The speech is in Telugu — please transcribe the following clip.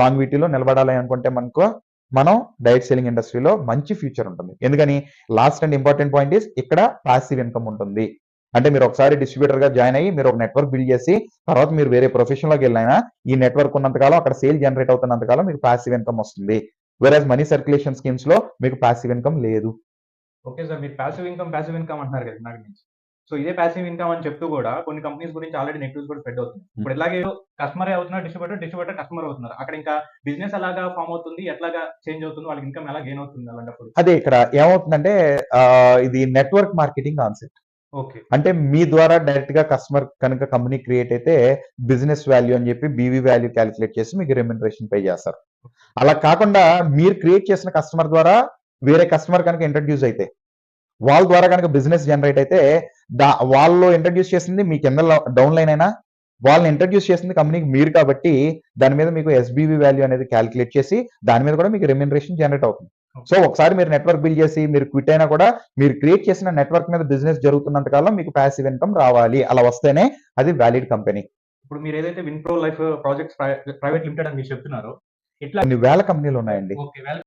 లాంగ్విటీలో నిలబడాలి అనుకుంటే మనం డైరెక్ట్ సెల్లింగ్ ఇండస్ట్రీలో మంచి ఫ్యూచర్ ఉంటుంది. ఎందుకని last and important point is ఇక్కడ పాసివ్ ఇన్కమ్ ఉంటుంది. అంటే మీరు ఒకసారి డిస్ట్రిబ్యూటర్ గా జాయిన్ అయ్యి మీరు ఒక నెట్వర్క్ బిల్డ్ చేసి తర్వాత మీరు వేరే ప్రొఫెషన్ లోకి వెళ్ళినా ఈ నెట్వర్క్ ఉన్నంతకాలం అక్కడ సేల్ జనరేట్ అవుతున్నంతకాలం మీకు పాసివ్ ఇన్కమ్ వస్తుంది. వేరే మనీ సర్క్యులేషన్ స్కీమ్స్ లో మీకు పాసివ్ ఇన్కమ్ లేదు. Okay sir. మీరు పాసివ్ ఇన్కమ్ అంటున్నారు కదా ఇందాక నుంచి. సో ఇదే పాసివ్ ఇన్కమ్ అని చెప్తూ కూడా కొన్ని కంపెనీస్ గురించి ఆల్రెడీ నెగెటివ్స్ కూడా స్ప్రెడ్ అవుతుంది. ఇప్పుడు ఇలాగే కస్టమరే అవుతున్నారు డిస్ట్రిబ్యూటర్ కస్టమర్ అవుతున్నారు. అక్కడ ఇంకా బిజినెస్ ఎలాగా ఫార్మ్ అవుతుంది? ఎట్లాగా చేంజ్ అవుతుంది? వాళ్ళకి ఇన్కమ్ ఎలా గెయిన్ అవుతుంది అలాంటప్పుడు? అదే ఇక్కడ ఏమవుతుందంటే ఇది నెట్వర్క్ మార్కెటింగ్ కాన్సెప్ట్. ఓకే. అంటే మీ ద్వారా డైరెక్ట్ గా కస్టమర్ కనుక కంపెనీ క్రియేట్ అయితే బిజినెస్ వాల్యూ అని చెప్పి బీవీ వాల్యూ క్యాలిక్యులేట్ చేసి మీకు రెమ్యునరేషన్ పే చేస్తారు. అలా కాకుండా మీరు క్రియేట్ చేసిన కస్టమర్ ద్వారా వేరే కస్టమర్ కనుక ఇంట్రడ్యూస్ అయితే వాళ్ళ ద్వారా కనుక బిజినెస్ జనరేట్ అయితే వాళ్ళు ఇంట్రడ్యూస్ చేసింది మీ కింద డౌన్ లైన్ అయినా వాళ్ళని ఇంట్రడ్యూస్ చేసింది కంపెనీకి మీరు కాబట్టి దాని మీద మీకు ఎస్బీవి వాల్యూ అనేది క్యాలిక్యులేట్ చేసి దాని మీద కూడా మీకు రెమ్యునరేషన్ జనరేట్ అవుతుంది. సో ఒకసారి మీరు నెట్వర్క్ బిల్డ్ చేసి మీరు క్విట్ అయినా కూడా మీరు క్రియేట్ చేసిన నెట్వర్క్ మీద బిజినెస్ జరుగుతున్నంత కాలం మీకు ప్యాసివ్ ఇన్కమ్ రావాలి. అలా వస్తేనే అది వ్యాలిడ్ కంపెనీ. ఇప్పుడు మీరు ఏదైతే విన్‌ప్రో లైఫ్ ప్రాజెక్ట్స్ ప్రైవేట్ లిమిటెడ్ అని మీరు చెప్తున్నారో ఇట్లా కొన్ని వేల కంపెనీలు ఉన్నాయండి. ఓకే.